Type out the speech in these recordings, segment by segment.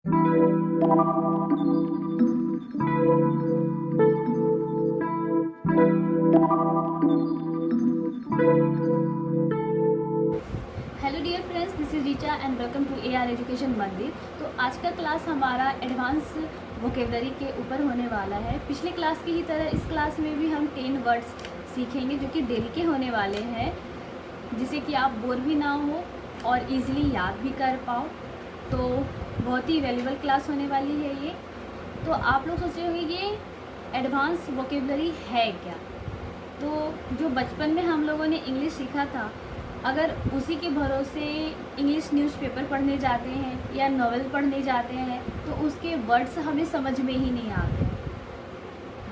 Hello dear friends, this is Richa and welcome to AR Education Mandir. तो आज का class हमारा एडवांस वोकेबलरी के ऊपर होने वाला है। पिछले क्लास की ही तरह इस क्लास में भी हम 10 वर्ड्स सीखेंगे जो कि डेली के होने वाले हैं, जिससे कि आप बोर भी ना हो और इजीली याद भी कर पाओ। तो बहुत ही वैल्यूबल क्लास होने वाली है ये। तो आप लोग सोच रहे होंगे ये एडवांस वोकेबलरी है क्या। तो जो बचपन में हम लोगों ने इंग्लिश सीखा था, अगर उसी के भरोसे इंग्लिश न्यूज़पेपर पढ़ने जाते हैं या नॉवेल पढ़ने जाते हैं तो उसके वर्ड्स हमें समझ में ही नहीं आते।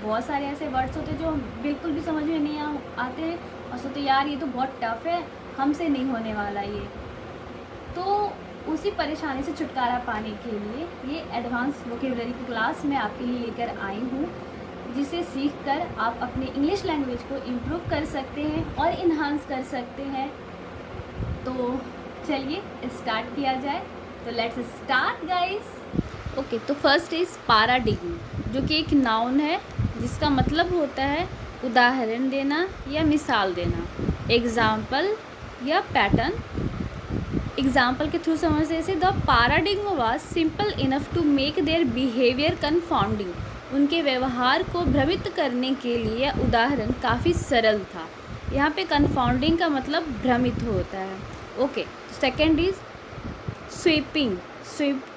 बहुत सारे ऐसे वर्ड्स होते हैं जो बिल्कुल भी समझ में नहीं आते हैं और सोचते यार ये तो बहुत टफ है, हमसे नहीं होने वाला ये। तो उसी परेशानी से छुटकारा पाने के लिए ये एडवांस वोकेबलरी की क्लास मैं आपके लिए लेकर आई हूँ, जिसे सीखकर आप अपने इंग्लिश लैंग्वेज को इम्प्रूव कर सकते हैं और इन्हांस कर सकते हैं। तो चलिए स्टार्ट किया जाए। तो लेट्स स्टार्ट गाइस। ओके, तो फर्स्ट इज पैराडिग्म, जो कि एक नाउन है जिसका मतलब होता है उदाहरण देना या मिसाल देना, एग्जाम्पल या पैटर्न। एग्जाम्पल के थ्रू समझने से the paradigm was simple enough to make their behaviour confounding. उनके व्यवहार को भ्रमित करने के लिए उदाहरण काफ़ी सरल था। यहाँ पे कन्फाउंडिंग का मतलब भ्रमित होता है। Okay, second is sweeping.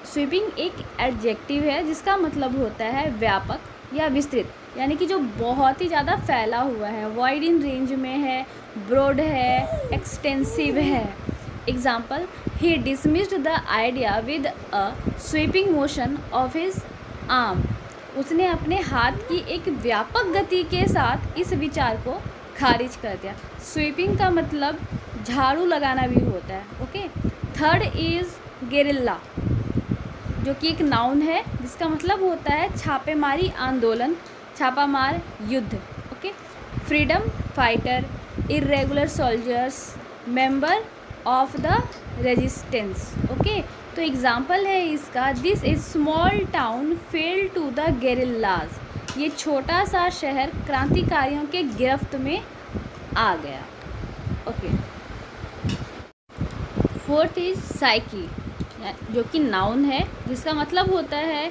Sweeping एक एडजेक्टिव है जिसका मतलब होता है व्यापक या विस्तृत, यानी कि जो बहुत ही ज़्यादा फैला हुआ है, वाइड इन रेंज में है, ब्रॉड है, एक्सटेंसिव है। Example, he dismissed the idea with a sweeping motion of his arm. उसने अपने हाथ की एक व्यापक गति के साथ इस विचार को खारिज कर दिया। स्वीपिंग का मतलब झाड़ू लगाना भी होता है। ओके, थर्ड इज गेरिल्ला, जो कि एक नाउन है जिसका मतलब होता है छापेमारी आंदोलन, छापामार युद्ध। Okay, freedom fighter, irregular soldiers, member of the resistance. Okay, तो एग्जाम्पल है इसका, this is small town fell to the guerrillas. ये छोटा सा शहर क्रांतिकारियों के गिरफ्त में आ गया। ओके, फोर्थ इज साइकी, जो कि नाउन है जिसका मतलब होता है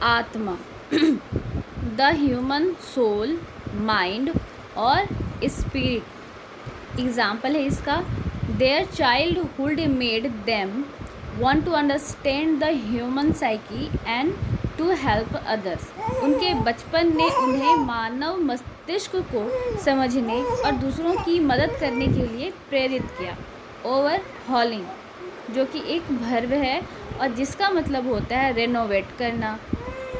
आत्मा, द ह्यूमन सोल, माइंड और स्पिरिट। एग्जाम्पल है इसका, their childhood made them want to understand the human psyche and to help others। उनके बचपन ने उन्हें मानव मस्तिष्क को समझने और दूसरों की मदद करने के लिए प्रेरित किया। ओवरहॉलिंग, जो कि एक वर्ब है और जिसका मतलब होता है रेनोवेट करना,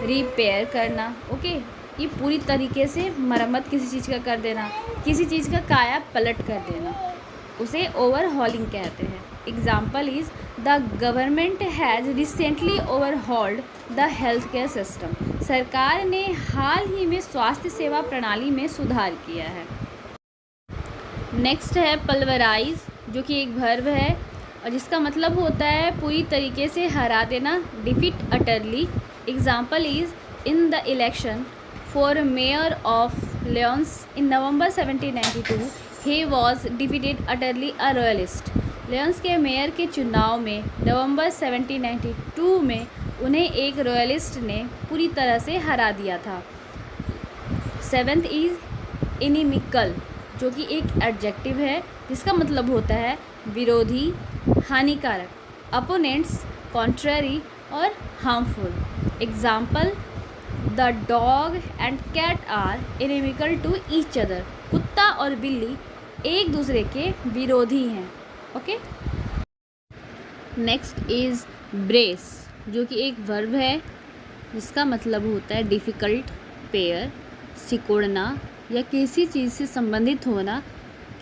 रिपेयर करना। ओके, ये पूरी तरीके से मरम्मत किसी चीज़ का कर देना, किसी चीज़ का काया पलट कर देना, उसे ओवरहॉलिंग कहते हैं। Example is the government has recently overhauled the health care system. सरकार ने हाल ही में स्वास्थ्य सेवा प्रणाली में सुधार किया है। नेक्स्ट है पल्वराइज, जो कि एक वर्ब है और जिसका मतलब होता है पूरी तरीके से हरा देना, defeat utterly. Example is in the election for mayor of lions in November 1792 he was defeated utterly a royalist. Lions के मेयर के चुनाव में नवंबर 1792 में उन्हें एक रॉयलिस्ट ने पूरी तरह से हरा दिया था। सेवेंथ इज इनिमिकल, जो कि एक एडजेक्टिव है जिसका मतलब होता है विरोधी, हानिकारक, अपोनेंट्स, कॉन्ट्ररी और harmful. Example, the dog and cat are inimical to each other. कुत्ता और बिल्ली एक दूसरे के विरोधी हैं। ओके, नेक्स्ट इज ब्रेस, जो कि एक वर्ब है जिसका मतलब होता है डिफ़िकल्ट, पेयर, सिकोड़ना या किसी चीज़ से संबंधित होना,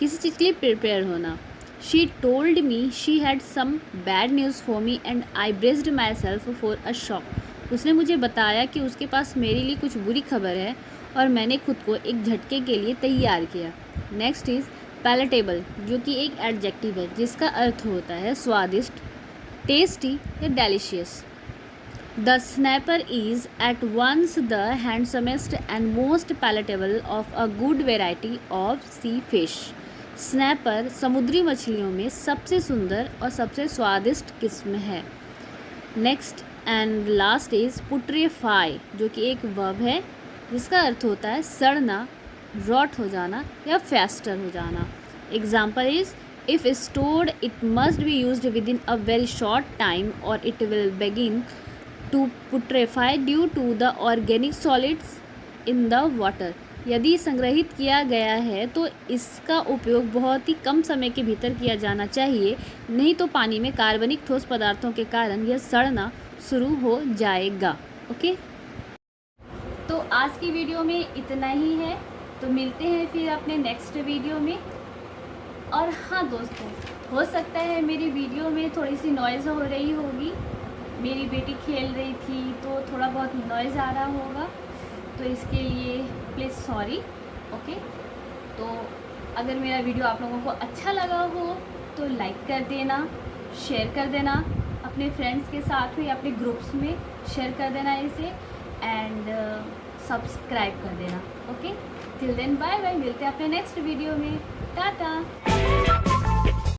किसी चीज़ के लिए प्रिपेयर होना। She told me she had some bad news for me and I braced myself for a shock. उसने मुझे बताया कि उसके पास मेरे लिए कुछ बुरी खबर है और मैंने खुद को एक झटके के लिए तैयार किया। नेक्स्ट इज़ पैलेटेबल, जो कि एक एडजेक्टिव है जिसका अर्थ होता है स्वादिष्ट, टेस्टी या delicious. The snapper is at once the handsomest and most palatable of a good variety of sea fish. Snapper समुद्री मछलियों में सबसे सुंदर और सबसे स्वादिष्ट किस्म है. नेक्स्ट एंड लास्ट इज पुट्रेफाई, जो कि एक वर्ब है जिसका अर्थ होता है सड़ना, रॉट हो जाना या फेस्टर हो जाना. Example is if stored it must be used within a very short time और it will begin to putrefy due to the organic solids in the water. यदि संग्रहित किया गया है तो इसका उपयोग बहुत ही कम समय के भीतर किया जाना चाहिए, नहीं तो पानी में कार्बनिक ठोस पदार्थों के कारण यह सड़ना शुरू हो जाएगा. ओके, तो आज की वीडियो में इतना ही है. तो मिलते हैं फिर अपने नेक्स्ट वीडियो में. और हाँ दोस्तों, हो सकता है मेरी वीडियो में थोड़ी सी नॉइज़ हो रही होगी. मेरी बेटी खेल रही थी तो थोड़ा बहुत नॉइज़ आ रहा होगा, तो इसके लिए प्लीज़ सॉरी. ओके, तो अगर मेरा वीडियो आप लोगों को अच्छा लगा हो तो लाइक कर देना, शेयर कर देना अपने फ्रेंड्स के साथ में, अपने ग्रुप्स में शेयर कर देना इसे, एंड सब्सक्राइब कर देना. Okay, till then bye bye. मिलते हैं अपने नेक्स्ट वीडियो में. टाटा.